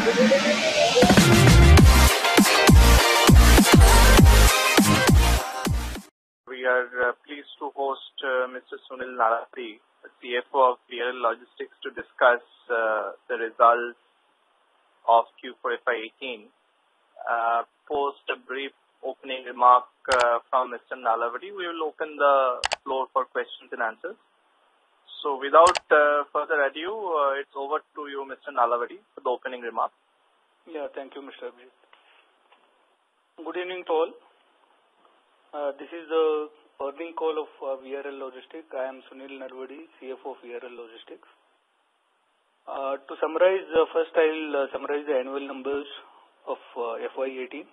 We are pleased to host Mr. Sunil Nalavadi, CFO of VRL Logistics, to discuss the results of Q4 FY18. Post a brief opening remark from Mr. Nalavadi, we will open the floor for questions and answers. So without further ado, it's over to you, Mr. Nalavadi, for the opening remark. Yeah, thank you, Mr. Abhijit. Good evening to all. This is the earnings call of VRL Logistics. I am Sunil Nalavadi, CFO of VRL Logistics. To summarize, first I'll summarize the annual numbers of FY18.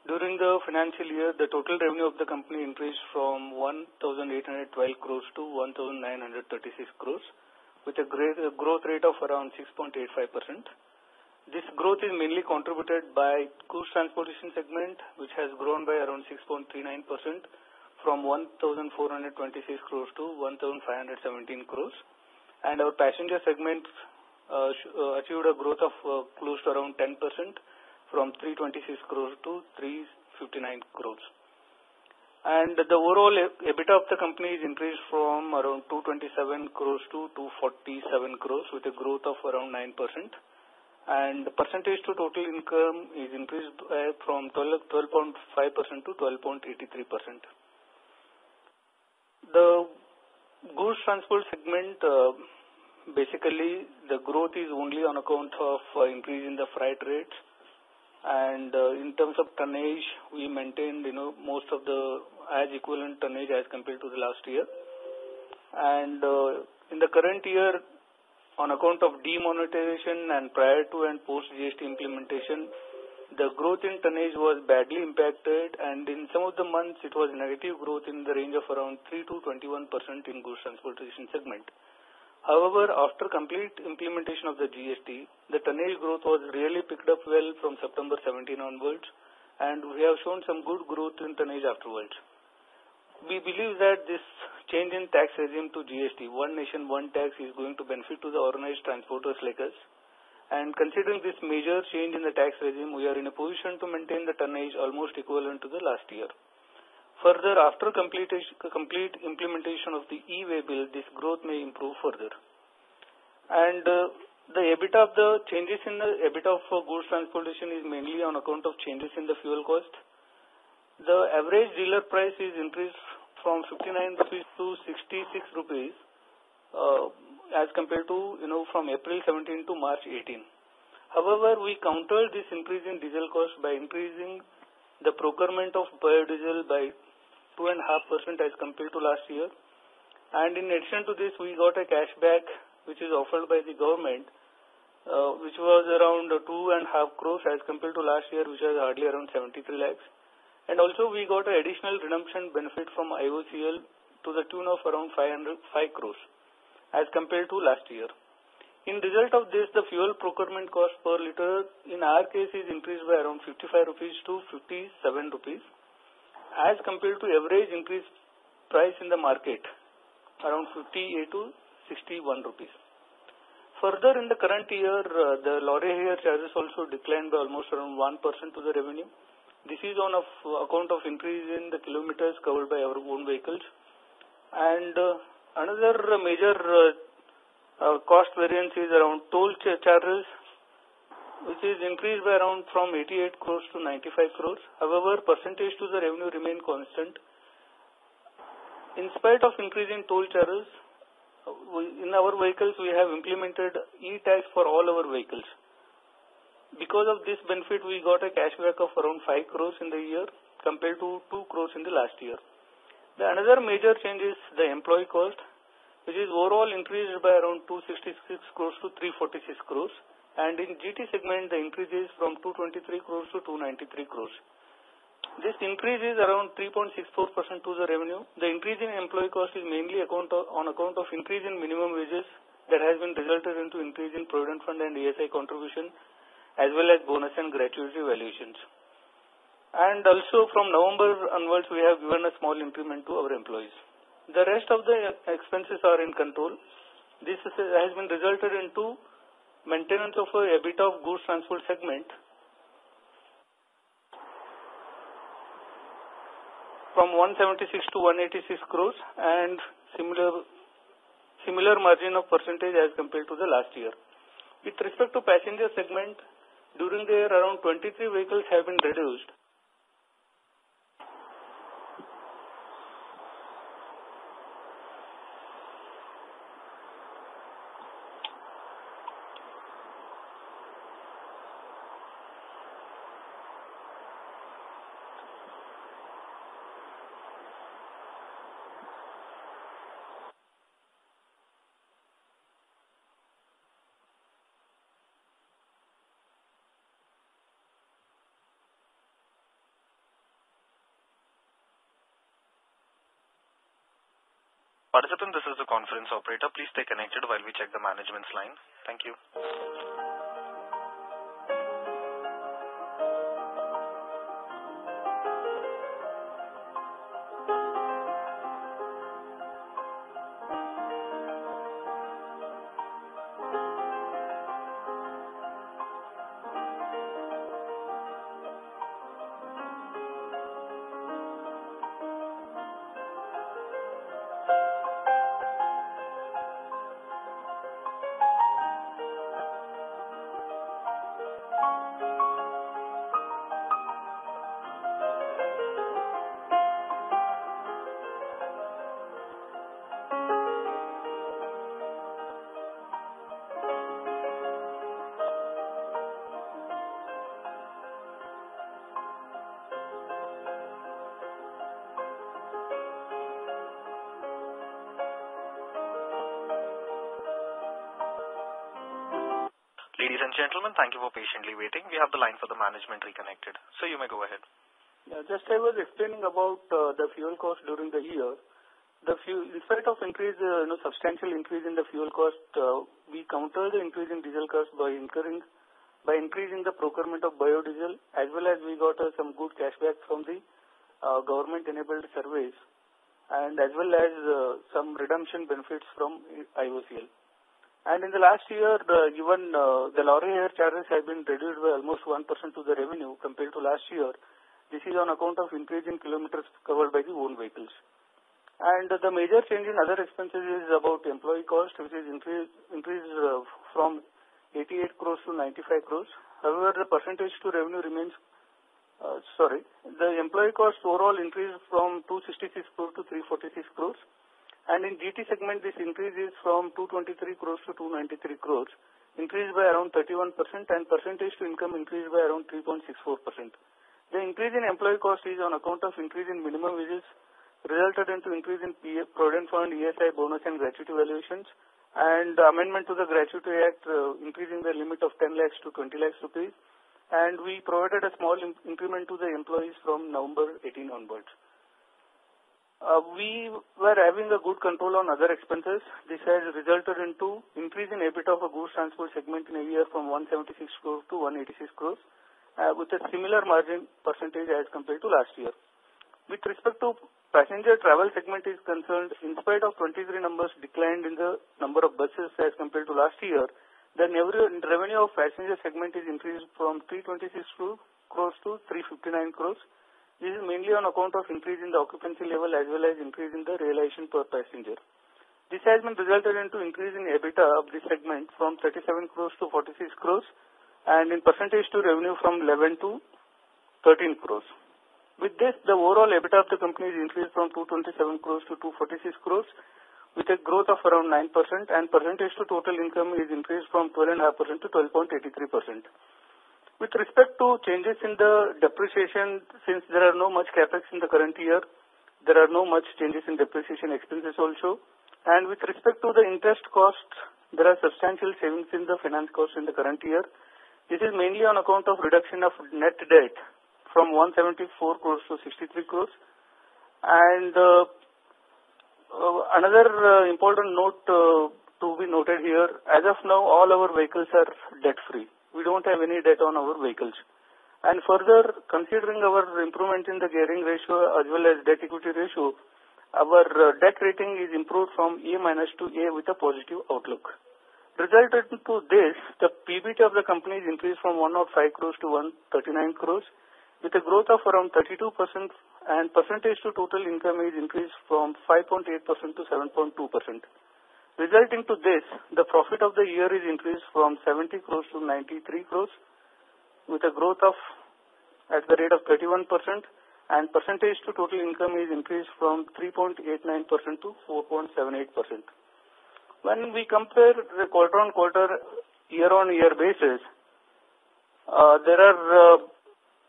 During the financial year, the total revenue of the company increased from 1,812 crores to 1,936 crores with a growth rate of around 6.85%. This growth is mainly contributed by goods transportation segment, which has grown by around 6.39% from 1,426 crores to 1,517 crores. And our passenger segment achieved a growth of close to around 10% from 326 crores to 359 crores. And the overall EBITDA of the company is increased from around 227 crores to 247 crores with a growth of around 9%. And the percentage to total income is increased from 12.5% to 12.83%. The goods transport segment, basically the growth is only on account of increase in the freight rates, and in terms of tonnage, we maintained most of the as equivalent tonnage as compared to the last year. And in the current year, on account of demonetization and prior to and post GST implementation, the growth in tonnage was badly impacted, and in some of the months it was negative growth in the range of around 3 to 21% in goods transportation segment. However, after complete implementation of the GST, the tonnage growth was really picked up well from September 17 onwards, and we have shown some good growth in tonnage afterwards. We believe that this change in tax regime to GST, one nation, one tax, is going to benefit to the organized transporters like us. And considering this major change in the tax regime, we are in a position to maintain the tonnage almost equivalent to the last year. Further, after complete implementation of the e-way bill, this growth may improve further. And the EBITDA of the changes in the EBITDA of goods transportation is mainly on account of changes in the fuel cost. The average dealer price is increased from 59 rupees to 66 rupees as compared to from April 17 to March 18. However, we countered this increase in diesel cost by increasing the procurement of biodiesel by 2.5% as compared to last year. And in addition to this, we got a cashback which is offered by the government, which was around 2.5 crores as compared to last year, which was hardly around 73 lakhs. And also we got an additional redemption benefit from IOCL to the tune of around 5 crores as compared to last year. In result of this, the fuel procurement cost per liter in our case is increased by around 55 rupees to 57 rupees as compared to average increased price in the market around 58 to 61 rupees. Further, in the current year, the lorry hire charges also declined by almost around 1% to the revenue. This is on account of increase in the kilometers covered by our own vehicles. And another major cost variance is around toll charges, which is increased by around from 88 crores to 95 crores. However, percentage to the revenue remain constant. In spite of increase in toll charges, in our vehicles we have implemented e-tax for all our vehicles. Because of this benefit, we got a cashback of around 5 crores in the year compared to 2 crores in the last year. The another major change is the employee cost, which is overall increased by around 266 crores to 346 crores. And in GT segment, the increase is from 223 crores to 293 crores. This increase is around 3.64% to the revenue. The increase in employee cost is mainly on account of increase in minimum wages that has been resulted into increase in Provident Fund and ESI contribution, as well as bonus and gratuity valuations. And also from November onwards, we have given a small increment to our employees. The rest of the expenses are in control. This has been resulted into Maintenance of a EBITDA of goods transport segment from 176 to 186 crores and similar margin of percentage as compared to the last year. With respect to passenger segment, during the year around 23 vehicles have been reduced. Participant, this is the conference operator. Please stay connected while we check the management's line. Thank you. Ladies and gentlemen, thank you for patiently waiting. We have the line for the management reconnected. So you may go ahead. Yeah, just I was explaining about the fuel cost during the year. In spite of substantial increase in the fuel cost, we countered the increase in diesel cost by increasing the procurement of biodiesel, as well as we got some good cashback from the government-enabled surveys, and as well as some redemption benefits from IOCL. And in the last year, even the lorry hire charges have been reduced by almost 1% to the revenue compared to last year. This is on account of increase in kilometers covered by the own vehicles. And the major change in other expenses is about employee cost, which is increased from 88 crores to 95 crores. However, the percentage to revenue remains, the employee cost overall increased from 266 crores to 346 crores. And in GT segment, this increase is from 223 crores to 293 crores, increased by around 31%, and percentage to income increased by around 3.64%. The increase in employee cost is on account of increase in minimum wages, resulted into increase in PF, Provident Fund, ESI, bonus and gratuity valuations, and amendment to the Gratuity Act, increasing the limit of 10 lakhs to 20 lakhs rupees. And we provided a small increment to the employees from November 18 onwards. We were having a good control on other expenses. This has resulted into increase in EBITDA of a goods transport segment in a year from 176 crores to 186 crores, with a similar margin percentage as compared to last year. With respect to passenger travel segment is concerned, in spite of 23 numbers declined in the number of buses as compared to last year, the revenue of passenger segment is increased from 326 crores to 359 crores. This is mainly on account of increase in the occupancy level as well as increase in the realization per passenger. This has been resulted into increase in EBITDA of this segment from 37 crores to 46 crores, and in percentage to revenue from 11 to 13 crores. With this, the overall EBITDA of the company is increased from 227 crores to 246 crores, with a growth of around 9%, and percentage to total income is increased from 12.5% to 12.83%. With respect to changes in the depreciation, since there are no much capex in the current year, there are no much changes in depreciation expenses also. And with respect to the interest costs, there are substantial savings in the finance cost in the current year. This is mainly on account of reduction of net debt from 174 crores to 63 crores. And another important note to be noted here, as of now, all our vehicles are debt-free. We don't have any debt on our vehicles. And further, considering our improvement in the gearing ratio as well as debt equity ratio, our debt rating is improved from A- to A with a positive outlook. Resulted into this, the PBT of the company is increased from 105 crores to 139 crores with a growth of around 32%, and percentage to total income is increased from 5.8% to 7.2%. Resulting to this, the profit of the year is increased from 70 crores to 93 crores with a growth of at the rate of 31%, and percentage to total income is increased from 3.89% to 4.78%. When we compare the quarter-on-quarter, year-on-year basis,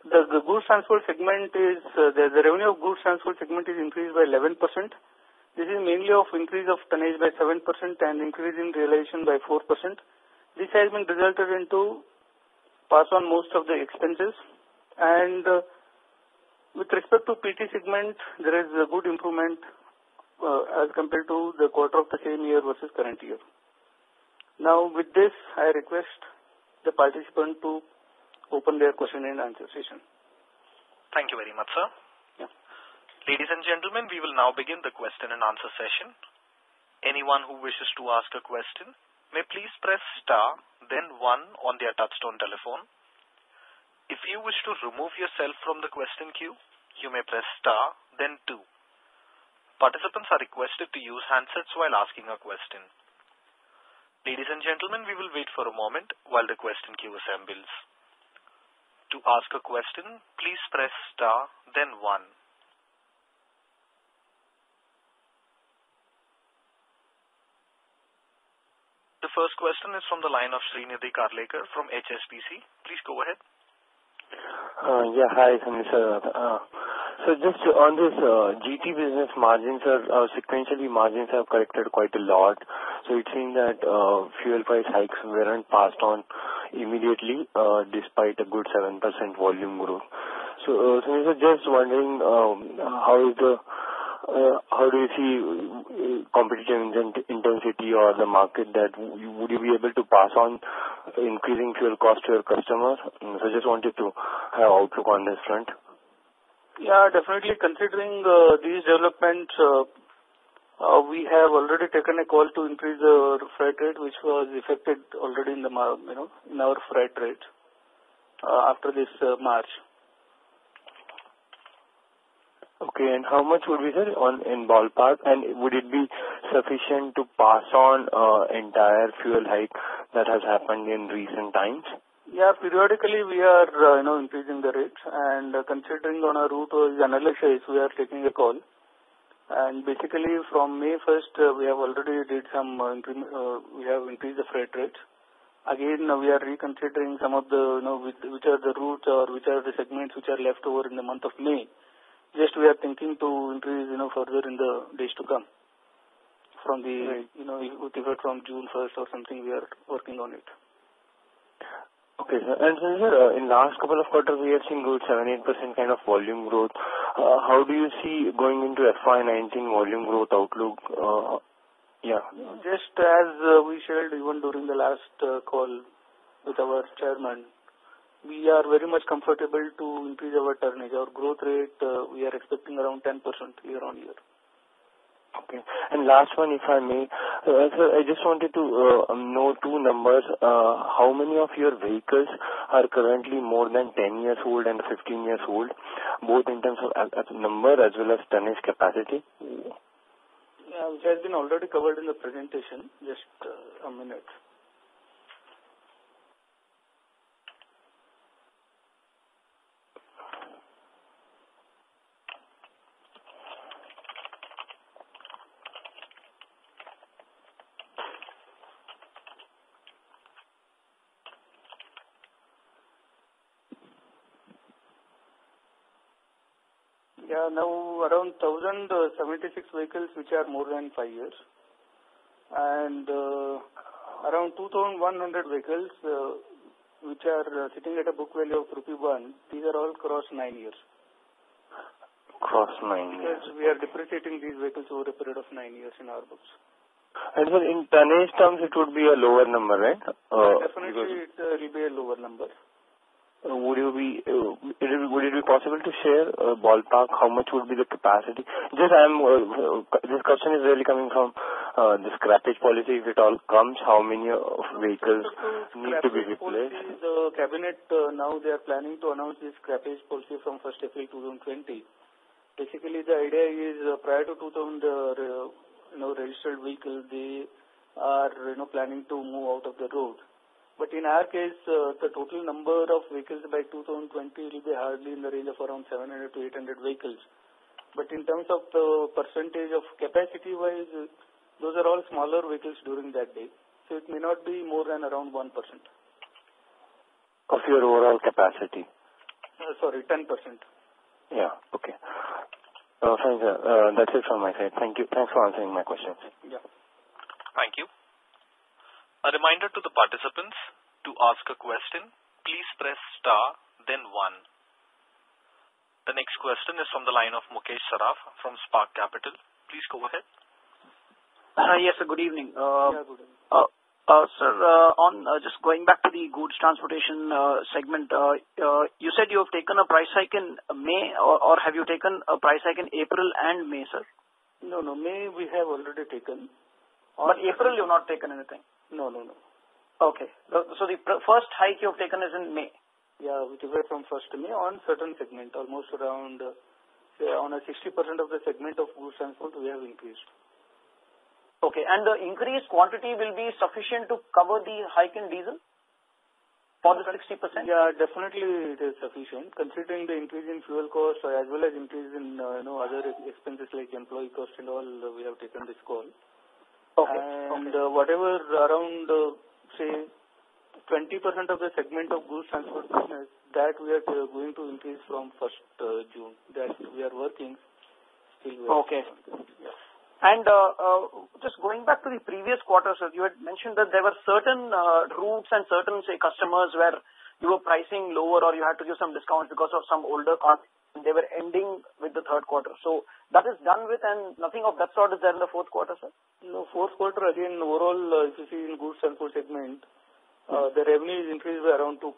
the goods transport segment is, the revenue of goods transport segment is increased by 11%. This is mainly of increase of tonnage by 7% and increase in realization by 4%. This has been resulted into pass on most of the expenses, and with respect to PT segment, there is a good improvement as compared to the quarter of the same year versus current year. Now with this, I request the participant to open their question and answer session. Thank you very much, sir. Yeah. Ladies and gentlemen, we will now begin the question and answer session. Anyone who wishes to ask a question may please press star, then 1 on their touchtone telephone. If you wish to remove yourself from the question queue, you may press star, then 2. Participants are requested to use handsets while asking a question. Ladies and gentlemen, we will wait for a moment while the question queue assembles. To ask a question, please press star, then 1. The first question is from the line of Srinidhi Karlekar from HSBC. Please go ahead. Yeah, hi, Sunil sir. So just on this GT business margins, sequentially margins have corrected quite a lot. So it seems that fuel price hikes weren't passed on immediately despite a good 7% volume growth. So Sunil sir, just wondering how do you see competitive intensity or the market that would you be able to pass on increasing fuel cost to your customers? So just wanted to have outlook on this front. Yeah, definitely considering these developments, we have already taken a call to increase the freight rate, which was effected already in the in our freight rate after this March. Okay, and how much would be, sir, in ballpark, and would it be sufficient to pass on entire fuel hike that has happened in recent times? Yeah, periodically we are increasing the rates, and considering on our route analysis, we are taking a call. And basically from May 1st, we have already did some we have increased the freight rates. Again, we are reconsidering some of the which are the routes or which are the segments which are left over in the month of May. Just we are thinking to increase further in the days to come. From the right. From June 1st or something, we are working on it. Okay, sir. And sir, in last couple of quarters, we have seen good 7-8% kind of volume growth. How do you see going into FY19 volume growth outlook? Yeah. Just as we shared even during the last call with our chairman, we are very much comfortable to increase our tonnage. Our growth rate, we are expecting around 10% year on year. Okay. And last one, if I may, sir, I just wanted to know two numbers. How many of your vehicles are currently more than 10 years old and 15 years old, both in terms of number as well as tonnage capacity? Yeah, which has been already covered in the presentation. Just a minute. Yeah, now around 1,076 vehicles which are more than 5 years, and around 2,100 vehicles which are sitting at a book value of ₹1. These are all cross 9 years. Cross 9 years. Because we are depreciating these vehicles over a period of 9 years in our books. And so in tonnage terms, it would be a lower number, right? Definitely, it will be a lower number. Would it be possible to share ballpark how much would be the capacity? This question is really coming from the scrappage policy, if it all comes, how many vehicles need to be replaced? The cabinet now they are planning to announce this scrappage policy from 1st April 2020. Basically, the idea is prior to 2000 registered vehicle, they are planning to move out of the road. But in our case, the total number of vehicles by 2020 will be hardly in the range of around 700 to 800 vehicles. But in terms of the percentage of capacity-wise, those are all smaller vehicles during that day. So it may not be more than around 1%. Of your overall capacity? Sorry, 10%. Yeah, okay. Fine, sir. That's it from my side. Thank you. Thanks for answering my questions. Yeah. Thank you. A reminder to the participants, to ask a question, please press star, then 1. The next question is from the line of Mukesh Saraf from Spark Capital. Please go ahead. Yes, sir. Good evening. Good evening. Sir, on just going back to the goods transportation segment, you said you have taken a price hike in May, or have you taken a price hike in April and May, sir? No. May we have already taken. But April you have not taken anything? No. Okay. So the first hike you have taken is in May? Yeah, which is from 1st May on certain segment, almost around, say, on a 60% of the segment of goods transport we have increased. Okay, and the increased quantity will be sufficient to cover the hike in diesel for the 60%? Yeah, definitely it is sufficient, considering the increase in fuel cost as well as increase in other expenses like employee cost and all. We have taken this call. Okay. And whatever around, say, 20% of the segment of goods transport business, that we are going to increase from 1st June. That we are working still. Okay. Yeah. And just going back to the previous quarter, sir, you had mentioned that there were certain routes and certain, say, customers where you were pricing lower or you had to give some discounts because of some older contracts. They were ending with the third quarter. So that is done with, and nothing of that sort is there in the fourth quarter, sir? No, fourth quarter again, overall, if you see in goods transport segment, the revenue is increased by around 2%.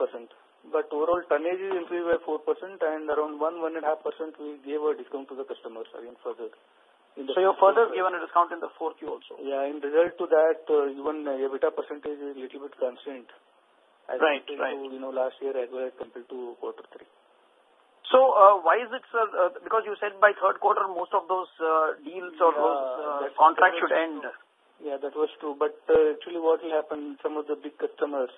But overall tonnage is increased by 4% and around 1.5% we gave a discount to the customers again further. So you further given a discount in the 4Q also? Yeah, in result to that, even EBITDA percentage is a little bit constant. Right. To, last year as well as compared to quarter 3. So why is it, sir? Because you said by third quarter most of those deals or those contracts should end. Yeah, that was true. But actually what will happen, some of the big customers,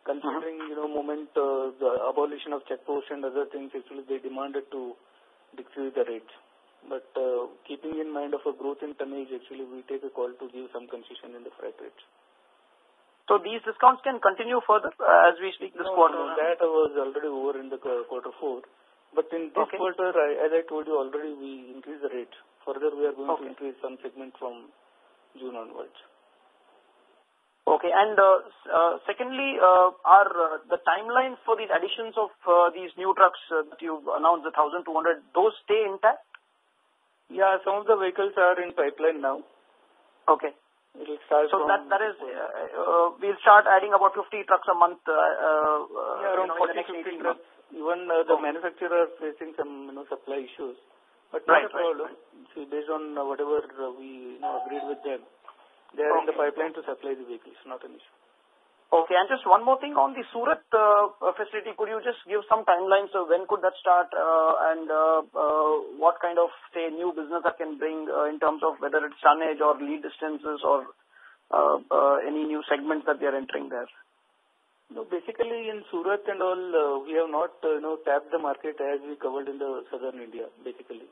considering, moment the abolition of checkposts and other things, actually they demanded to decrease the rates. But keeping in mind of a growth in tonnage, actually we take a call to give some concession in the freight rates. So these discounts can continue further as we speak this quarter? No, that was already over in the quarter 4. But in this quarter, as I told you already, we increased the rate. Further, we are going to increase some segment from June onwards. Okay, and secondly, are the timelines for these additions of these new trucks that you've announced, the 1,200, those stay intact? Yeah, some of the vehicles are in pipeline now. Okay. It will start so that is, we'll start adding about 50 trucks a month. Around 40-50 trucks. Even the manufacturer are facing some supply issues. But not a problem. See, based on whatever we agreed with them, they are in the pipeline to supply the vehicles, not an issue. Okay, and just one more thing on the Surat facility, could you just give some timelines of when could that start and what kind of, say, new business that can bring in terms of whether it's tonnage or lead distances or any new segments that they are entering there? No, basically in Surat and all, we have not tapped the market as we covered in the southern India, basically.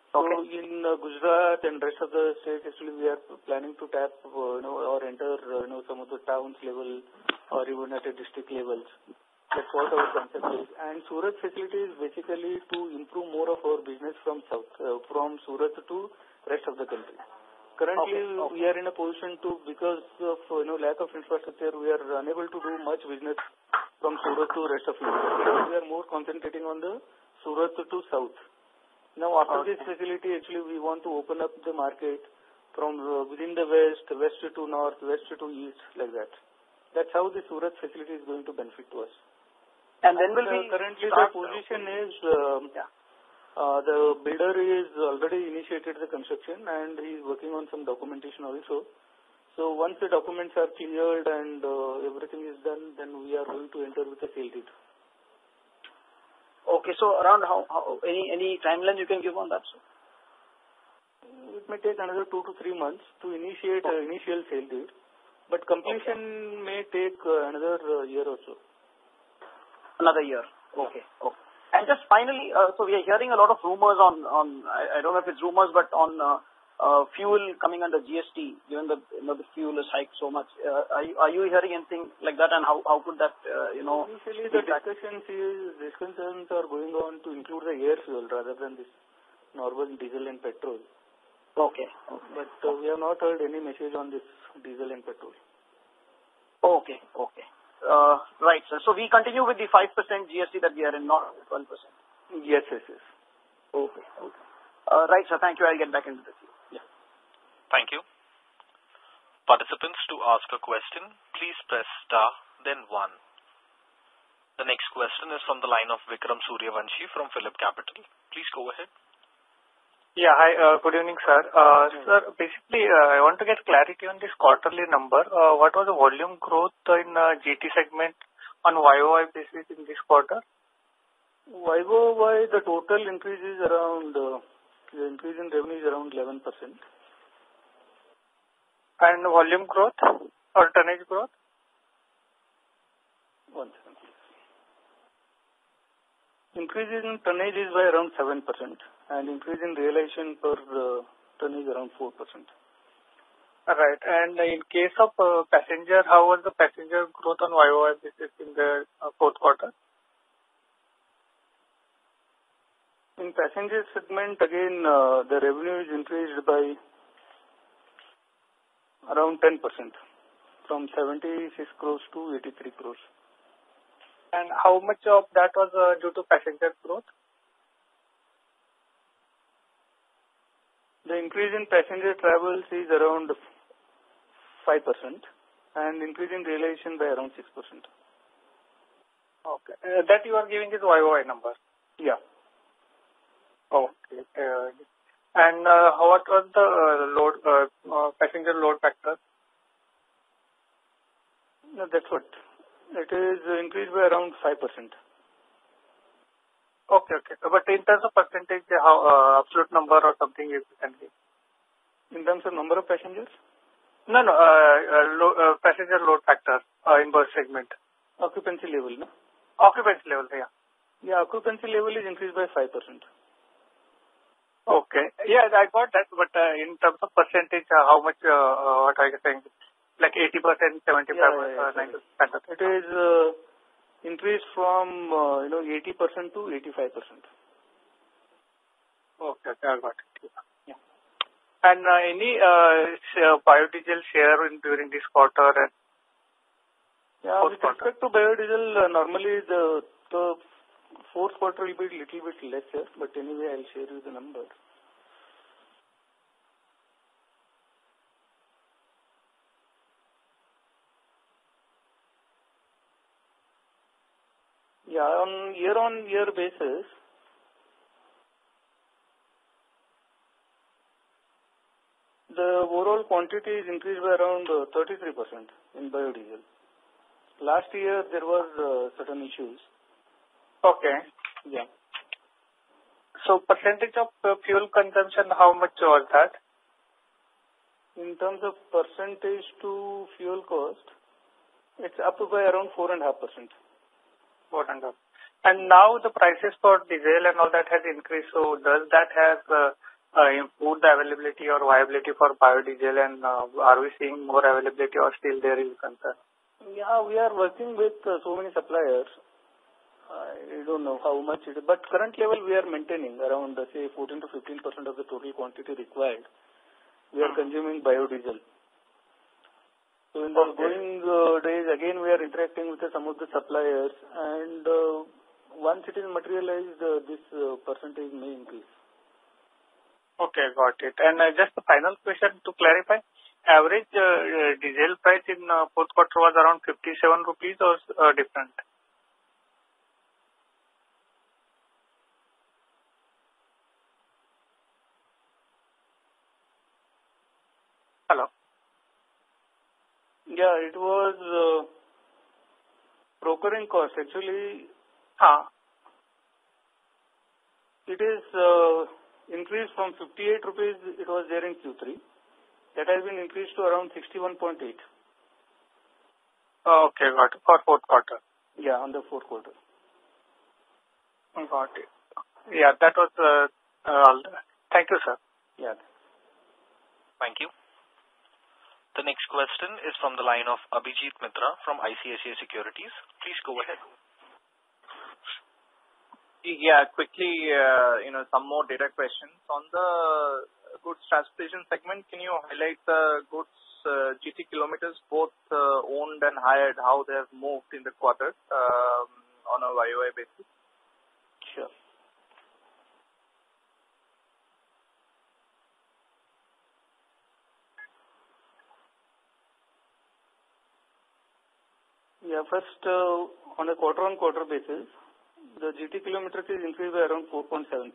Okay. So in Gujarat and rest of the states, actually we are planning to tap or enter some of the towns level or even at a district levels. That's what our concept is. And Surat facility is basically to improve more of our business from south, from Surat to rest of the country. Currently, we are in a position to, because of lack of infrastructure, we are unable to do much business from Surat to rest of India. We are more concentrating on the Surat to south. Now, after this facility, actually, we want to open up the market from within the west to north, west to east, like that. That's how the Surat facility is going to benefit to us. And then will we currently the position is The builder is already initiated the construction and he is working on some documentation also. So once the documents are cleared and everything is done, then we are going to enter with the sale deed. Okay, so around how any timeline you can give on that, sir? It may take another 2 to 3 months to initiate initial sale deed, but completion may take another year or so. Another year. Okay. Okay. And just finally, so we are hearing a lot of rumors on I don't know if it's rumors, but on fuel coming under GST, given the fuel is hiked so much. Are you hearing anything like that, and how could that Initially, the discussions are going on to include the air fuel rather than this normal diesel and petrol. Okay. But we have not heard any message on this diesel and petrol. Okay. Right, sir. So we continue with the 5% GST that we are in, not 12%. Yes. Okay. Right, sir. Thank you. I'll get back into the queue. Yeah. Thank you. Participants, to ask a question, please press star, then 1. The next question is from the line of Vikram Suryavanshi from Phillip Capital. Please go ahead. Yeah, hi. Good evening, sir. Sir, basically, I want to get clarity on this quarterly number. What was the volume growth in GT segment on YOY basis in this quarter? YOY, the total increase is around, the increase in revenue is around 11%. And volume growth or tonnage growth? 1 second, please. Increase in tonnage is by around 7%. And increase in realization per ton is around 4%. Right. And in case of passenger, how was the passenger growth on YOY basis in the fourth quarter? In passenger segment, again, the revenue is increased by around 10%, from 76 crores to 83 crores. And how much of that was due to passenger growth? The increase in passenger travels is around 5% and increase in realization by around 6%. Okay. That you are giving is YOY number? Yeah. Okay. And what was the passenger load factor? No, that's what. It is increased by around 5%. Okay. But in terms of percentage, how absolute number or something you can give? In terms of number of passengers? No. Passenger load factor in bus segment. Occupancy level, no? Occupancy level, yeah. Yeah, occupancy level is increased by 5%. Okay. Yeah, I got that. But in terms of percentage, how much? What are you saying? Like 80%, 75%, 90%? It is increased from 80% to 85%. Okay, I got it. Yeah. And any biodiesel share during this quarter? Yeah, with respect to biodiesel, normally the fourth quarter will be a little bit lesser, but anyway, I'll share you the number. Yeah, on year basis, the overall quantity is increased by around 33% in biodiesel. Last year, there were certain issues. Okay. Yeah. So, percentage of fuel consumption, how much was that? In terms of percentage to fuel cost, it's up by around 4.5%. 4.5%. And now the prices for diesel and all that has increased. So, does that have improved the availability or viability for biodiesel? And are we seeing more availability or still there is concern? Yeah, we are working with so many suppliers. I don't know how much it is, but current level we are maintaining around, say, 14 to 15% of the total quantity required. We are consuming biodiesel. So in the going days, again, we are interacting with some of the suppliers, and once it is materialized, this percentage may increase. Okay, got it. And just the final question to clarify, average diesel price in fourth quarter was around 57 rupees or different? Yeah, it was brokering cost. Actually, it is increased from 58 rupees. It was there in Q3. That has been increased to around 61.8. Okay, got it. For fourth quarter. Yeah, on the fourth quarter. Got it. Yeah, that was all. Thank you, sir. Yeah. Thank you. The next question is from the line of Abhijit Mitra from ICICI Securities. Please go ahead. Yeah, quickly, some more data questions. On the goods transportation segment, can you highlight the goods GT kilometers, both owned and hired, how they have moved in the quarter on a YOY basis? Sure. Yeah, first, on a quarter-on-quarter basis, the GT kilometers is increased by around 4.7%.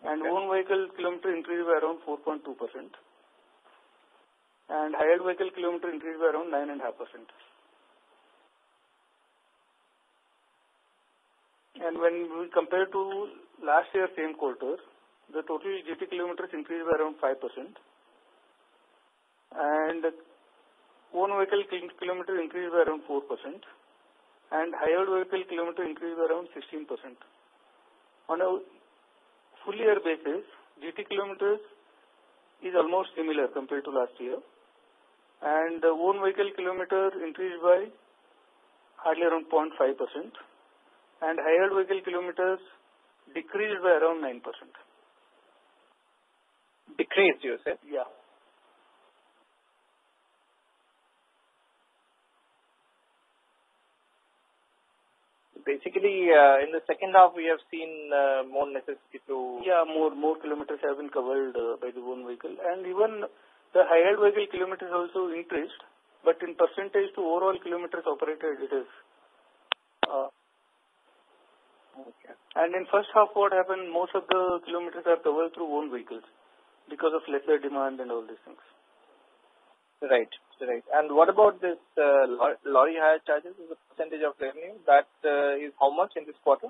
And own vehicle kilometer increased by around 4.2%. And hired vehicle kilometer increased by around 9.5%. And when we compare to last year same quarter, the total GT kilometers increased by around 5%. And own vehicle kilometer increased by around 4%. And hired vehicle kilometer increased by around 16%. On a full year basis, GT kilometers is almost similar compared to last year. And the own vehicle kilometer increased by hardly around 0.5%. And hired vehicle kilometers decreased by around 9%. Decreased, you said? Yeah. Basically, in the second half, we have seen more necessity to... Yeah, more kilometers have been covered by the own vehicle. And even the hired vehicle kilometers also increased, but in percentage to overall kilometers operated, it is... Okay. And in first half, what happened, most of the kilometers are covered through own vehicles because of lesser demand and all these things. Right. And what about this lorry hire charges as a percentage of revenue? That is how much in this quarter?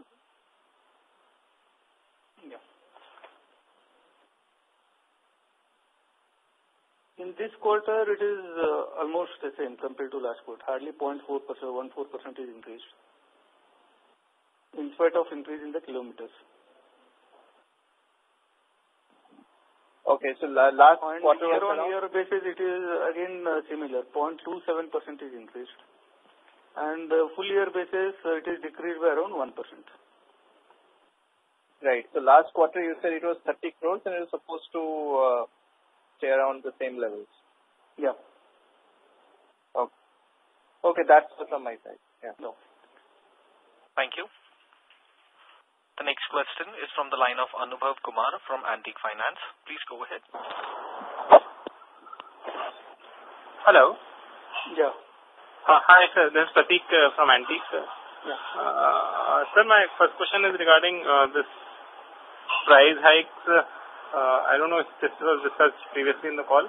Yeah. In this quarter, it is almost the same compared to last quarter. Hardly 0.4%, 1.4% is increased. In spite of increase in the kilometers. Okay, so last quarter year-on-year basis, it is again similar. 0.27% is increased. And full year basis, it is decreased by around 1%. Right. So last quarter, you said it was 30 crores and it was supposed to stay around the same levels. Yeah. Okay, that's all from my side. Yeah. No. Thank you. The next question is from the line of Anubhav Kumar from Antique Finance. Please go ahead. Hello. Yeah. Hi, sir. This is Pratik from Antique. Yeah. Sir, my first question is regarding this price hikes. I don't know if this was discussed previously in the call,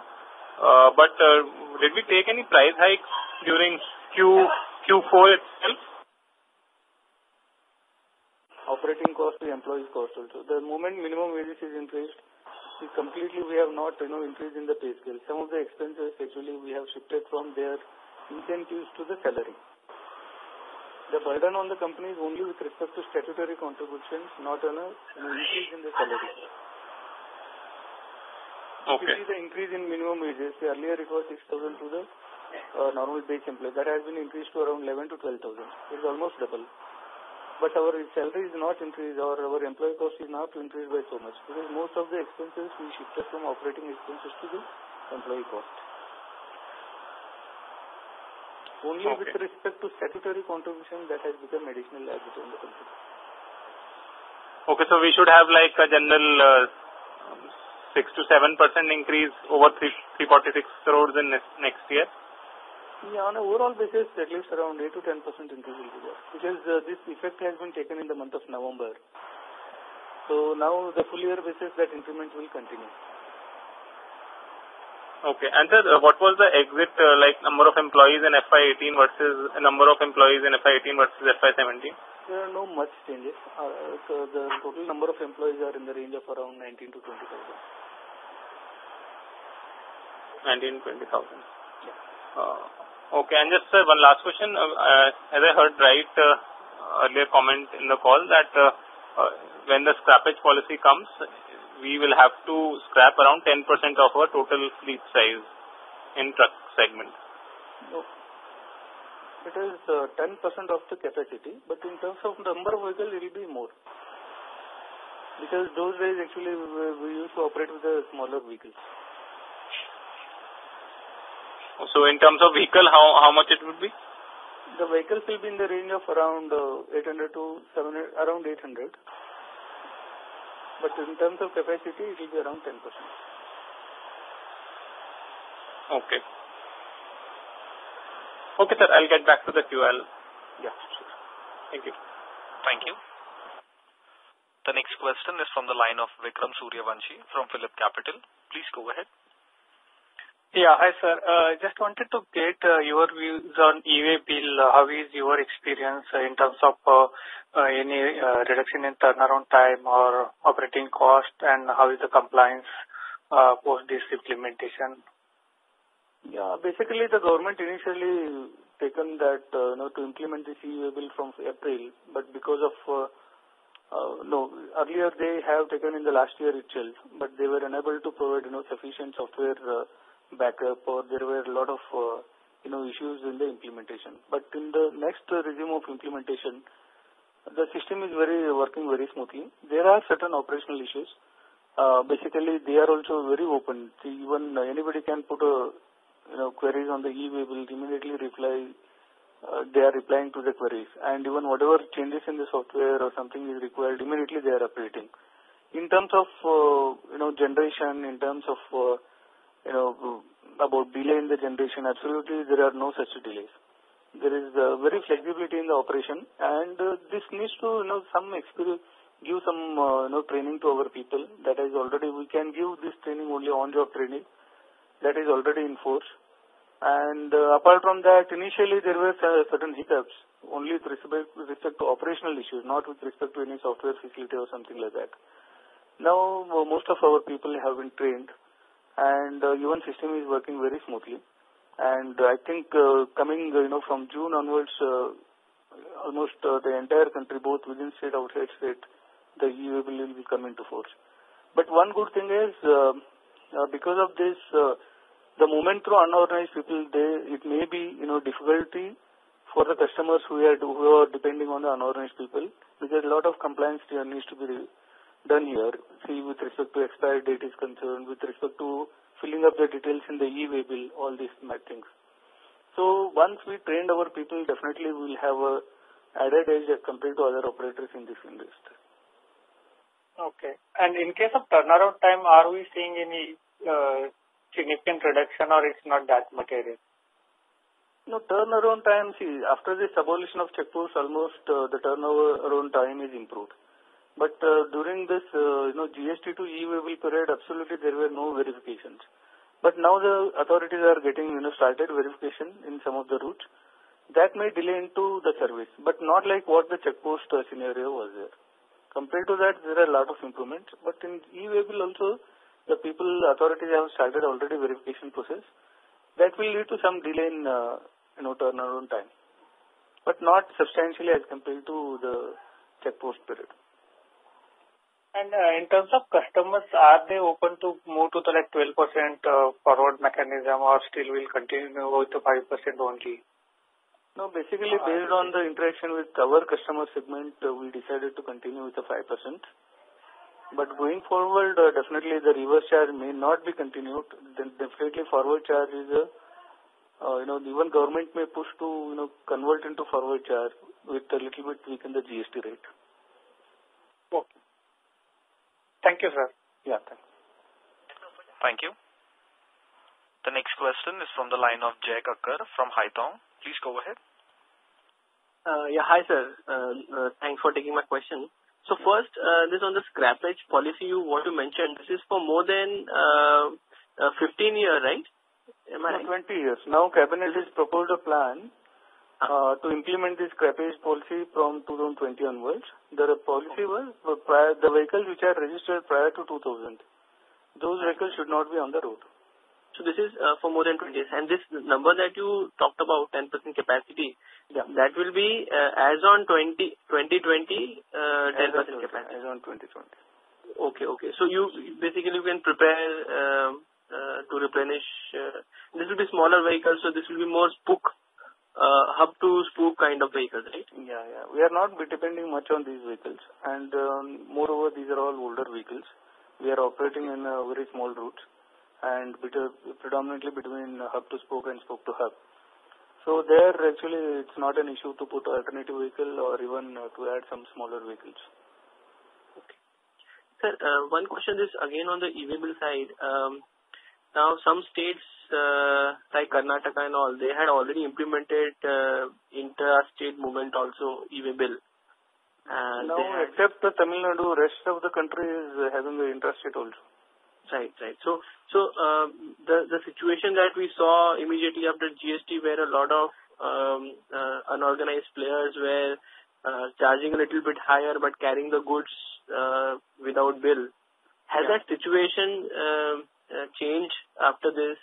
but did we take any price hikes during Q4 itself? Operating cost to employees cost also. The moment minimum wages is increased, we have not increased in the pay scale. Some of the expenses actually we have shifted from their incentives to the salary. The burden on the company is only with respect to statutory contributions, not on an increase in the salary. Okay. This is the increase in minimum wages. Earlier it was 6,000 to the normal base employee. That has been increased to around 11 to 12,000. It is almost double. But our salary is not increased, or our employee cost is not increased by so much. Because most of the expenses we shifted from operating expenses to the employee cost. Only with respect to statutory contribution that has become additional liability on the company. Okay, so we should have like a general 6 to 7% increase over 346 crores in next year. Yeah, on an overall basis, at least around 8 to 10% increase will be there. Because this effect has been taken in the month of November. So now the full year basis, that increment will continue. Okay. And sir, what was the exit, number of employees in FY18 versus number of employees in FY18 versus FY17? There are no much changes. So the total number of employees are in the range of around 19 to 20,000. 19,000 to 20,000. Okay. And just sir, one last question. As I heard right earlier comment in the call that when the scrappage policy comes, we will have to scrap around 10% of our total fleet size in truck segment. No. It is 10% of the capacity, but in terms of number of vehicles, it will be more. Because those days actually we used to operate with the smaller vehicles. So in terms of vehicle, how much it would be? The vehicles will be in the range of around 800 to 700, around 800. But in terms of capacity, it will be around 10%. Okay. Okay, sir. I'll get back to the QL. Yeah, sure. Thank you. Thank you. The next question is from the line of Vikram Suryavanshi from Phillip Capital. Please go ahead. Yeah, hi sir. Just wanted to get your views on e-way bill. How is your experience in terms of any reduction in turnaround time or operating cost, and how is the compliance post this implementation? Yeah, basically the government initially taken that to implement this e-way bill from April, but because of earlier they have taken in the last year itself, but they were unable to provide sufficient software backup, or there were a lot of issues in the implementation. But in the next regime of implementation, the system is working very smoothly. There are certain operational issues. Basically, they are also very open. Even anybody can put queries on the e-way bill, immediately reply. They are replying to the queries, and even whatever changes in the software or something is required, immediately they are updating. In terms of generation, in terms of about delay in the generation, absolutely there are no such delays. There is very flexibility in the operation, and this needs to some experience, give some training to our people. That is already, we can give this training only on-job training. That is already in force. And apart from that, initially there were certain hiccups only with respect to operational issues, not with respect to any software facility or something like that. Now most of our people have been trained, and even system is working very smoothly. And I think coming from June onwards, almost the entire country, both within state, outside state, the e-way bill will be coming to force. But one good thing is because of this, the movement through unorganized people, it may be difficulty for the customers who are depending on the unorganized people, because a lot of compliance needs to be done here. See, with respect to expiry date is concerned, with respect to filling up the details in the e-way bill, all these things. So once we trained our people, definitely we will have a added edge as compared to other operators in this industry. Okay. And in case of turnaround time, are we seeing any significant reduction, or it's not that material? No, turnaround time, see, after this abolition of checkposts, almost the turnaround time is improved. But during this, GST to e-way bill period, absolutely there were no verifications. But now the authorities are getting, started verification in some of the routes. That may delay into the service, but not like what the checkpost scenario was there. Compared to that, there are a lot of improvements. But in e-way bill also, the authorities have started already verification process. That will lead to some delay in, turnaround time, but not substantially as compared to the checkpost period. And in terms of customers, are they open to move to the 12% forward mechanism, or still will continue with the 5% only? No, basically based on the interaction with our customer segment, we decided to continue with the 5%. But going forward, definitely the reverse charge may not be continued. Then definitely forward charge is even government may push to convert into forward charge with a little bit tweak in the GST rate. Okay. Thank you, sir. Yeah, thanks. Thank you. The next question is from the line of Jay Kakkar from Haitong. Please go ahead. Yeah, hi, sir. Thanks for taking my question. So first, this on the scrappage policy you want to mention, this is for more than 15 years, right? Am I right? 20 years. Now Cabinet has proposed a plan to implement this scrappage policy from 2020 onwards. The policy was the vehicles which are registered prior to 2000. Those vehicles should not be on the road. So this is for more than 20 years. And this number that you talked about, 10% capacity, that will be as on 2020, 10% capacity. As on 2020. Okay. So you basically can prepare to replenish. This will be smaller vehicles, so this will be more hub to spook kind of vehicles, right? Yeah. We are not depending much on these vehicles. And moreover, these are all older vehicles. We are operating in very small routes and predominantly between hub to spoke and spoke to hub. So there actually it's not an issue to put alternative vehicle or even to add some smaller vehicles. Okay. Sir, one question is again on the e-way bill side. Now some states like Karnataka and all, they had already implemented inter-state movement also e-way bill. Now except the Tamil Nadu, rest of the country is having the intrastate also. Right. So the situation that we saw immediately after GST, where a lot of unorganized players were charging a little bit higher but carrying the goods without bill, has that situation changed after this?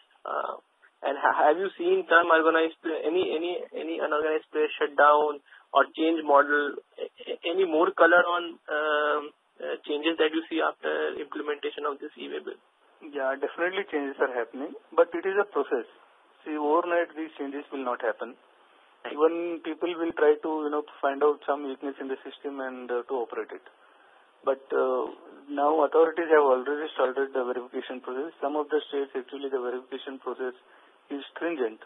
And have you seen some any unorganized players shut down or change model? Any more color on changes that you see after implementation of this e-way bill? Yeah, definitely changes are happening, but it is a process. See, overnight these changes will not happen. Even people will try to find out some weakness in the system and to operate it. But now authorities have already started the verification process. Some of the states actually the verification process is stringent.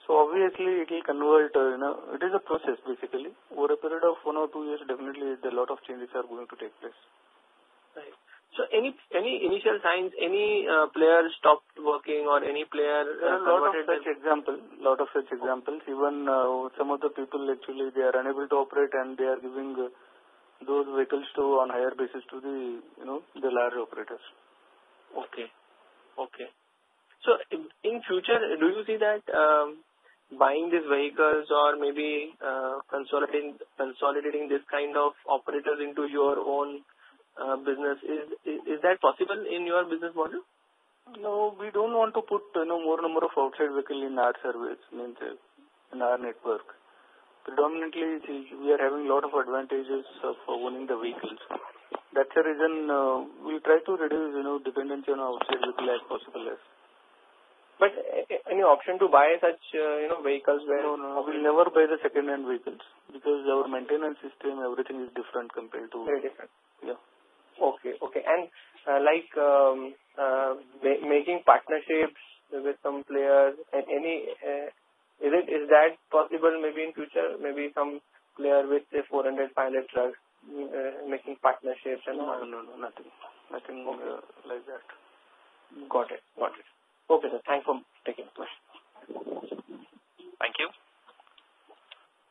So obviously it will convert, it is a process basically. Over a period of 1 or 2 years, definitely a lot of changes are going to take place. Right. So any initial signs, any player stopped working or any player there are a lot of such examples. Even some of the people actually they are unable to operate and they are giving those vehicles on hire basis to the large operators. Okay. So in future, do you see that buying these vehicles or maybe consolidating this kind of operators into your own business, is that possible in your business model? No, we don't want to put more number of outside vehicles in our service, means in our network. Predominantly, we are having a lot of advantages of owning the vehicles. That's the reason we try to reduce dependency on outside vehicle as possible as. But any option to buy such vehicles where no, we'll never buy the second-hand vehicles because our maintenance system, everything is different compared to. Very different. Yeah. Okay. And making partnerships with some players, is that possible maybe in future? Maybe some player with say 400, 500 trucks making partnerships and all? No, nothing okay. Like that. Got it. Okay, sir. Thanks for taking the question. Thank you.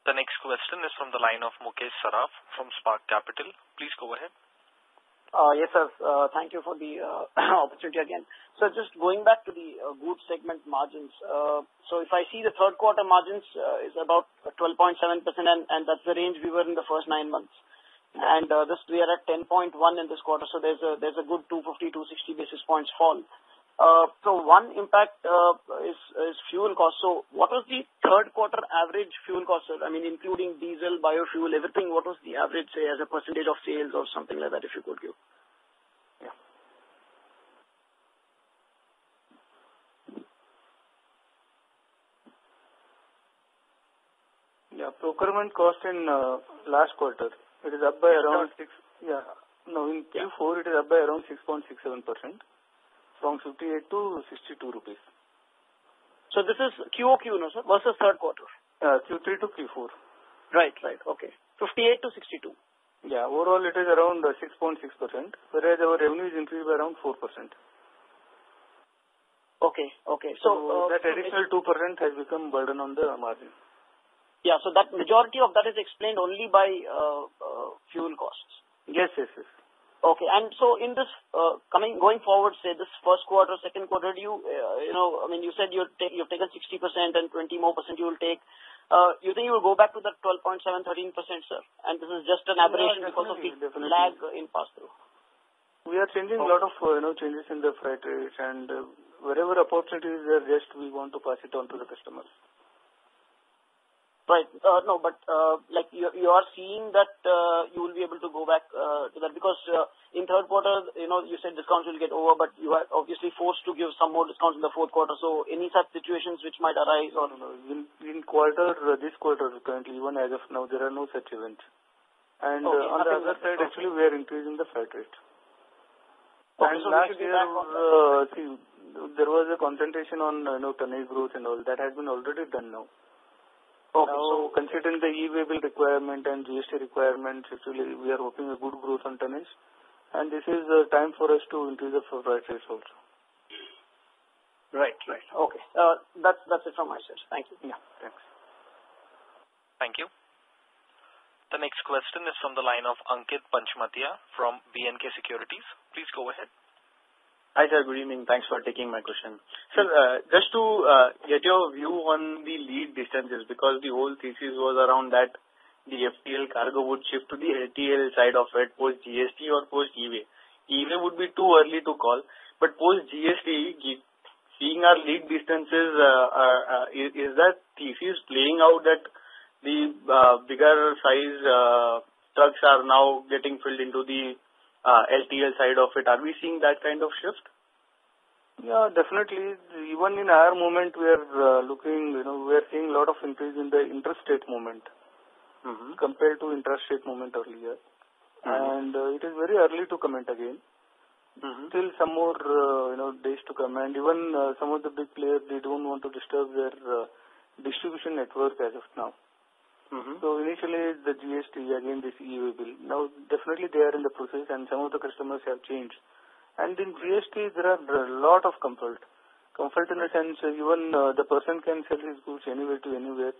The next question is from the line of Mukesh Saraf from Spark Capital. Please go ahead. Yes, sir. Thank you for the opportunity again. So just going back to the goods segment margins. So if I see the third quarter margins is about 12.7% and that's the range we were in the first 9 months. And we are at 10.1 in this quarter. So there's a good 250, 260 basis points fall. So one impact is fuel cost. So what was the third quarter average fuel cost, sir? I mean, including diesel, biofuel, everything. What was the average, say, as a percentage of sales or something like that, if you could give? Yeah, procurement cost in last quarter, it is up by around 6. Yeah, no, in Q4 it is up by around 6.67%. From 58 to 62 rupees. So this is QOQ, no, sir? Versus third quarter? Q3 to Q4. Right. Okay. 58 to 62. Yeah, overall it is around 6.6%, whereas our revenue is increased by around 4%. Okay. So that additional 2% has become burden on the margin. Yeah, so that majority of that is explained only by fuel costs. Yes. Okay. And so in this going forward, say this first quarter, second quarter, do you, you said you've taken 60% and 20% more you will take. You think you will go back to that 12.7, 13%, sir? And this is just an aberration because of the lag in pass-through. We are changing a lot of changes in the freight rates, and wherever opportunities are, just we want to pass it on to the customers. Right. No, but like you are seeing that you will be able to go back to that because in third quarter, you said discounts will get over, but you are obviously forced to give some more discounts in the fourth quarter. So any such situations which might arise or in this quarter currently, even as of now, there are no such events. And on the other side, actually, we are increasing the freight rate. Okay, and so last year, there was a concentration on tonnage growth and all that has been already done now. Okay, now, considering the e-way bill requirement and GST requirements, actually, we are hoping a good growth on tonnage. And this is the time for us to increase the freight rates also. Right. Okay. That's it from my side. Thank you. Yeah, thanks. Thank you. The next question is from the line of Ankit Panchmatia from B&K Securities. Please go ahead. Hi, sir. Good evening. Thanks for taking my question. Sir, just to get your view on the lead distances, because the whole thesis was around that the FTL cargo would shift to the LTL side of it post GST or post e-way. E-way would be too early to call, but post GST, seeing our lead distances, is that thesis playing out that the bigger size trucks are now getting filled into the LTL side of it? Are we seeing that kind of shift? Yeah, definitely. Even in our movement, we are we are seeing a lot of increase in the interstate movement compared to intrastate movement earlier. And it is very early to comment again. Still some more days to come. And even some of the big players, they don't want to disturb their distribution network as of now. So initially the GST, again this e-way bill. Now definitely they are in the process and some of the customers have changed. And in GST there are a lot of comfort. Comfort in the sense even the person can sell his goods anywhere to anywhere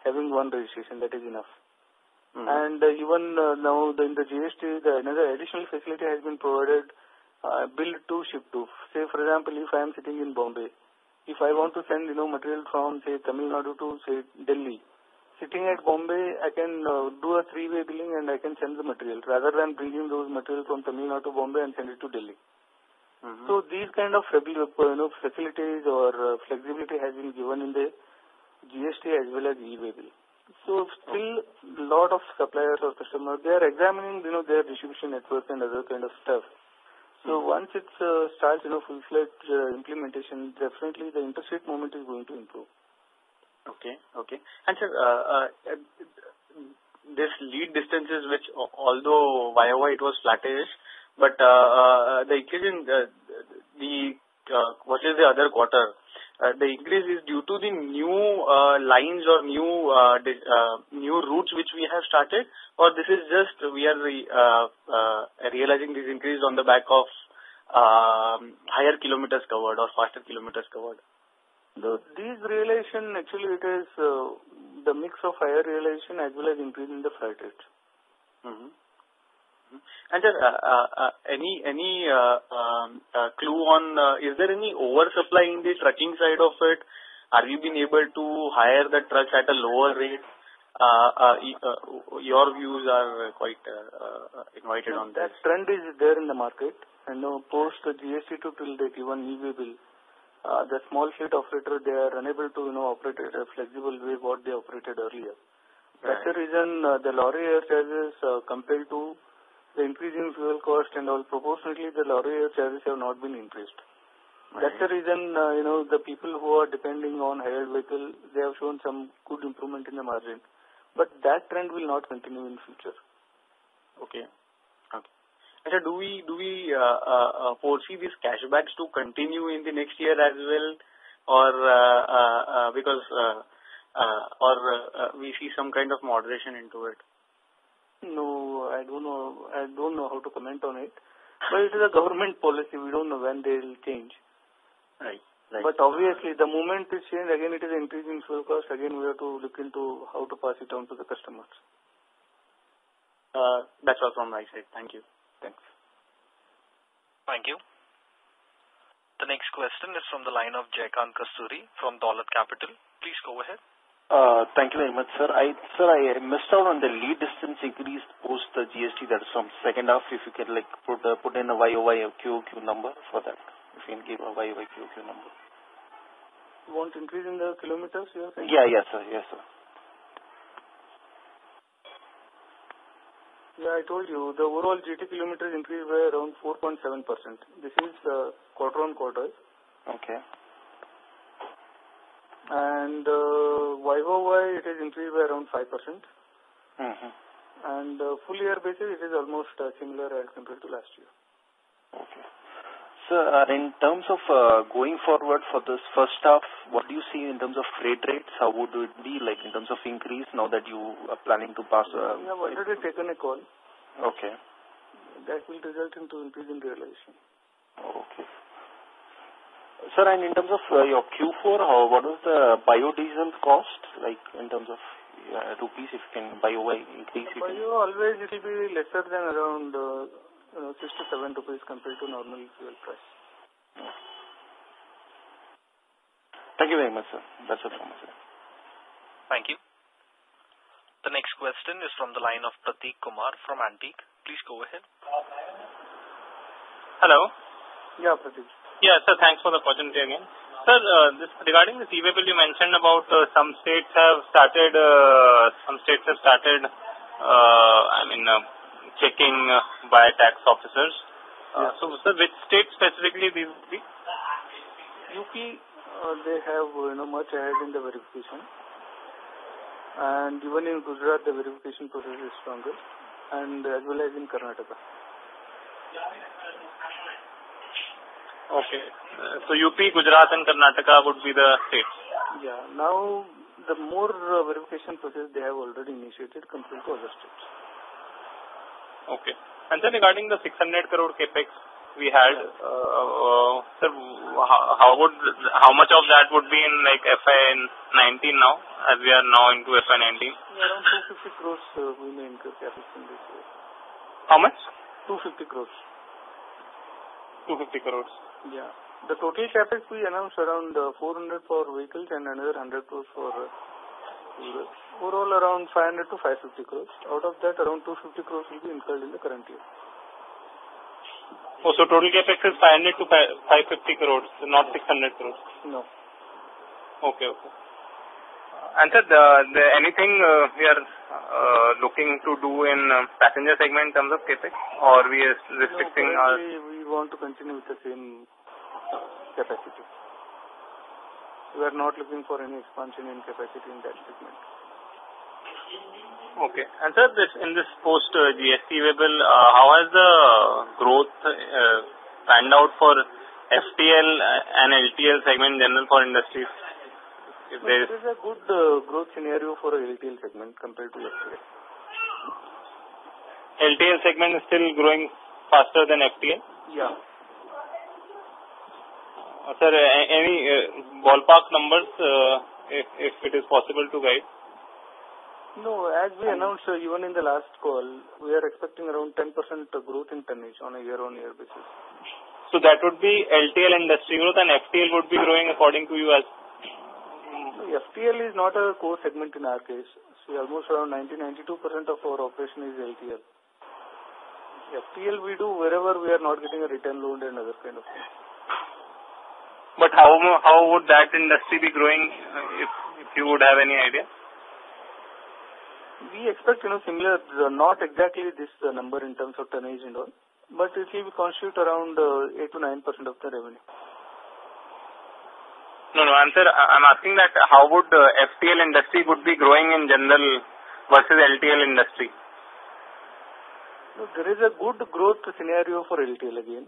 having one registration, that is enough. And even now in the GST, another additional facility has been provided, bill to ship to. Say for example, if I am sitting in Bombay, if I want to send material from say Tamil Nadu to say Delhi, sitting at Bombay, I can do a three-way billing and I can send the material rather than bringing those material from Tamil Nadu to Bombay and send it to Delhi. So these kind of facilities or flexibility has been given in the GST as well as e-way bill. So still a lot of suppliers or customers, they are examining their distribution network and other kind of stuff. So once it starts full-fledged implementation, definitely the interstate movement is going to improve. Okay. And sir, this lead distances, which although YOY it was flattish, but the increase in what is the other quarter, the increase is due to the new lines or new routes which we have started, or this is just we are realizing this increase on the back of higher kilometers covered or faster kilometers covered? These realization, actually it is the mix of higher realization as well as increase in the freight rate. And sir, any clue on, is there any oversupply in the trucking side of it? Are we being able to hire the trucks at a lower rate? Your views are quite invited on that. That trend is there in the market, and post GST to till date, even e-way bill, the small fleet operator, they are unable to operate at a flexible way what they operated earlier. That's the reason the lorry air charges compared to the increase in fuel cost and all, proportionately the lorry air charges have not been increased. That's the reason the people who are depending on hired vehicle, they have shown some good improvement in the margin. But that trend will not continue in future. Okay. So do we foresee these cashbacks to continue in the next year as well, or because we see some kind of moderation into it? No, I don't know how to comment on it. But it is a government policy. We don't know when they will change. Right. But obviously, the moment it change, again it is increasing fuel cost. Again, we have to look into how to pass it on to the customers. That's all from my side. Thank you. Thanks. Thank you. The next question is from the line of Jaykant Kasturi from Dolat Capital. Please go ahead. Thank you very much, sir. I missed out on the lead distance increase post the GST. That is from second half. If you can put in a YOY or QOQ number for that. If you can give a YOY QOQ number. You want increase in the kilometers you are saying? Yeah, yes, sir. Yes, sir. Yeah, I told you the overall GT kilometers increased by around 4.7%. This is quarter on quarter. Okay. And YOY it is increased by around 5%. And full year basis it is almost similar as compared to last year. Okay. So in terms of going forward for this first half, what do you see in terms of freight rates? How would it be like in terms of increase now that you are planning to pass? We have already taken a call. Okay. That will result into increase in realization. Okay. Sir, and in terms of your Q4, what was the biodiesel cost like in terms of rupees? If you can YOY increase. Bio always it will be lesser than around 6 to 7 rupees compared to normal fuel price. Thank you very much, sir. That's it from my side. Thank you. The next question is from the line of Prateek Kumar from Antique. Please go ahead. Hello. Yeah, Prateek. Yeah, sir. Thanks for the opportunity again. Sir, regarding the e-way bill, you mentioned about some states have started. Checking by tax officers. So, sir, which state specifically these would be? UP, they have much ahead in the verification, and even in Gujarat the verification process is stronger, and as well as in Karnataka. Okay. So UP, Gujarat and Karnataka would be the states. Yeah. Now the more verification process they have already initiated compared to other states. Okay. And then regarding the 600 crore capex we had, sir, how much of that would be in like FY19 now, as we are now into FY19? Around 250 crores we may incur capex in this year. How much? 250 crores. 250 crores. Yeah. The total capex we announced around 400 for vehicles and another 100 crores for overall around 500 to 550 crores. Out of that, around 250 crores will be incurred in the current year. Oh, so total capex is 500 to 550 crores, not 600 crores? No. Okay. And sir, anything we are looking to do in passenger segment in terms of capex, or we are restricting our... We want to continue with the same capacity. We are not looking for any expansion in capacity in that segment. Okay. And sir, in this post GST bill, how has the growth panned out for FTL and LTL segment in general for industries? There is a good growth scenario for a LTL segment compared to FTL. LTL segment is still growing faster than FTL? Yeah. Sir, any ballpark numbers, if it is possible to guide? No, as we announced even in the last call, we are expecting around 10% growth in tonnage on a year-on-year basis. So that would be LTL industry growth, and FTL would be growing according to you as? FTL is not a core segment in our case. So almost around 90-92% of our operation is LTL. FTL we do wherever we are not getting a return loan and other kind of things. But how would that industry be growing, if you would have any idea? We expect similar, not exactly this number in terms of tonnage and all, but it will constitute around 8 to 9% of the revenue. No, answer. I'm asking that how would FTL industry would be growing in general versus LTL industry? No, there is a good growth scenario for LTL again.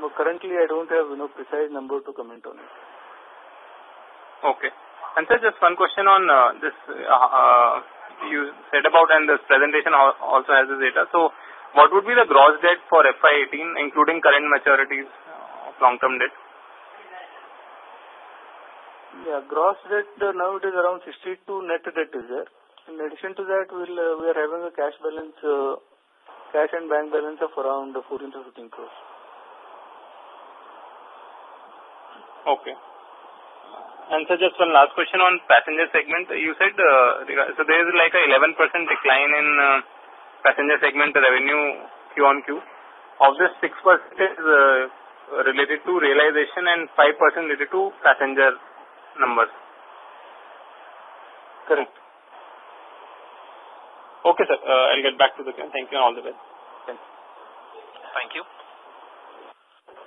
No, currently I don't have precise number to comment on it. Okay. And sir, just one question on this. You said about, and this presentation also has this data. So, what would be the gross debt for FY18, including current maturities of long-term debt? Yeah, gross debt now it is around 62 net debt is there. In addition to that, we are having a cash and bank balance of around 14 to 15 crores. Okay. And so just one last question on passenger segment. You said, so there is like a 11% decline in passenger segment revenue Q on Q. Of this, 6% is related to realization and 5% related to passenger numbers. Correct. Okay, sir. I'll get back to the queue. Thank you and all the best. Thank you.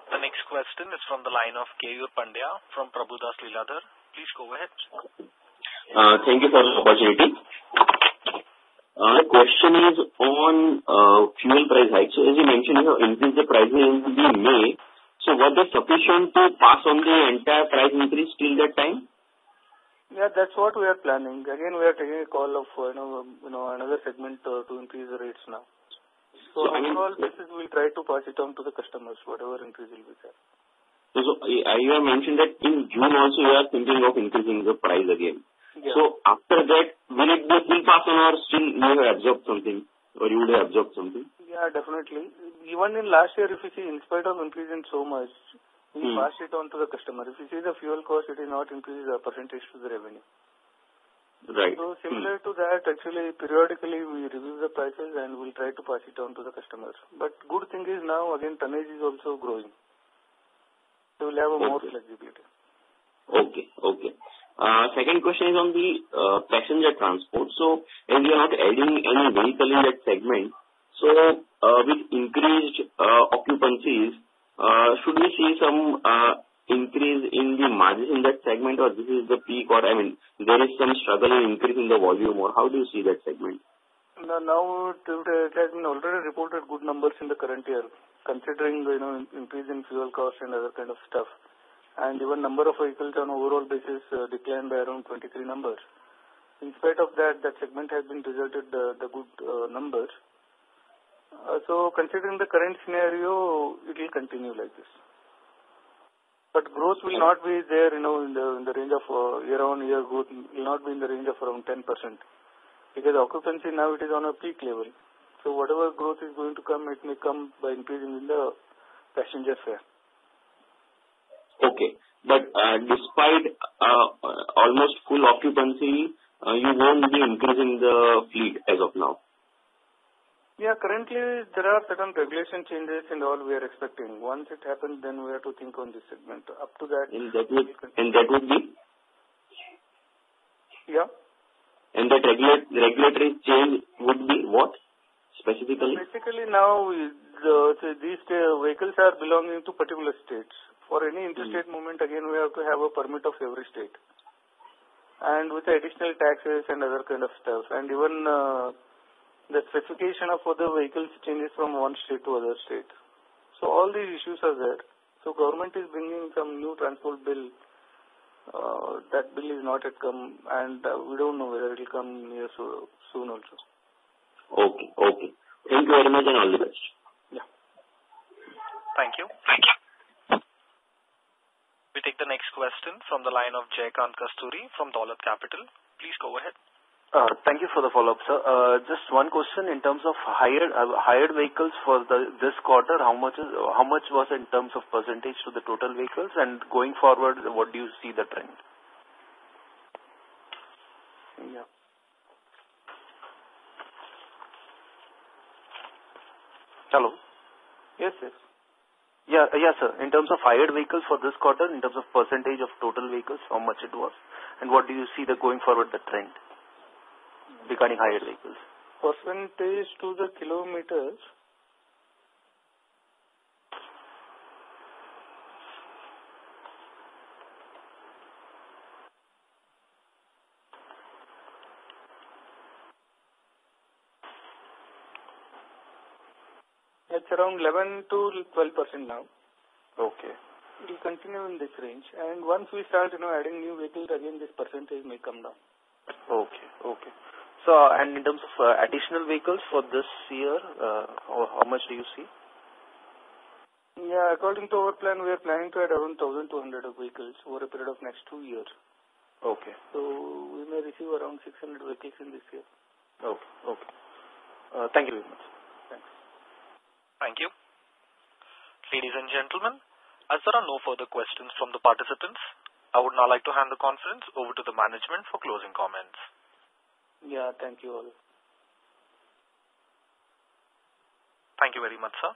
The next question is from the line of Keyur Pandya from Prabhudas Lilladher. Please go ahead. Thank you for the opportunity. The question is on fuel price hike. So as you mentioned, you have increased the pricing in May. So was it sufficient to pass on the entire price increase till that time? Yeah, that's what we are planning. Again, we are taking a call of another segment to increase the rates now. So on overall basis, we will try to pass it on to the customers, whatever increase will be there. So you have mentioned that in June also you are thinking of increasing the price again. Yeah. So after that, will it be a full pass on or still you have absorbed something or you would have absorbed something? Yeah, definitely. Even in last year, if you see, in spite of increasing so much, we passed it on to the customer. If you see the fuel cost, it is not increased a percentage to the revenue. Right. So similar to that, actually, periodically we review the prices and we'll try to pass it on to the customers. But good thing is now, again, tonnage is also growing. So we'll have a more flexibility. Okay. Second question is on the passenger transport. So as we are not adding any vehicle in that segment, so with increased occupancies, should we see some increase in the margin in that segment, or this is the peak, or there is some struggle in increasing the volume, or how do you see that segment? Now it has been already reported good numbers in the current year, considering increase in fuel costs and other kind of stuff, and even number of vehicles on overall basis declined by around 23 numbers. In spite of that, that segment has been resulted the good numbers. So considering the current scenario, it will continue like this. But growth will not be there, in the range of year-on-year growth will not be in the range of around 10%. Because occupancy now it is on a peak level. So whatever growth is going to come, it may come by increasing in the passenger fare. Okay. But despite almost full occupancy, you won't be increasing the fleet as of now. Yeah, currently there are certain regulation changes and all we are expecting. Once it happens, then we have to think on this segment. Up to that. And that would be? Yeah. And that regulatory change would be what specifically? Basically now these vehicles are belonging to particular states. For any interstate movement, again we have to have a permit of every state. And with the additional taxes and other kind of stuff. And even the specification of other vehicles changes from one state to other state. So all these issues are there. So government is bringing some new transport bill. That bill is not yet come, and we don't know whether it will come near soon also. Okay. Thank you very much and all the best. Yeah. Thank you. We take the next question from the line of Jaykant Kasturi from Dolat Capital. Please go ahead. Thank you for the follow-up, sir. Just one question in terms of hired vehicles for this quarter. How much was in terms of percentage to the total vehicles, and going forward, what do you see the trend? Yeah. Hello. Yes. Yeah, sir. In terms of hired vehicles for this quarter, in terms of percentage of total vehicles, how much it was, and what do you see the going forward the trend regarding hired vehicles? Percentage to the kilometers. It's around 11 to 12% now. Okay. It will continue in this range. And once we start, adding new vehicles, again, this percentage may come down. Okay. So, and in terms of additional vehicles for this year, how much do you see? Yeah, according to our plan, we are planning to add around 1,200 vehicles over a period of next 2 years. Okay. So, we may receive around 600 vehicles in this year. Okay. Thank you very much. Thanks. Thank you. Ladies and gentlemen, As there are no further questions from the participants, I would now like to hand the conference over to the management for closing comments. Yeah, thank you all. Thank you very much, sir.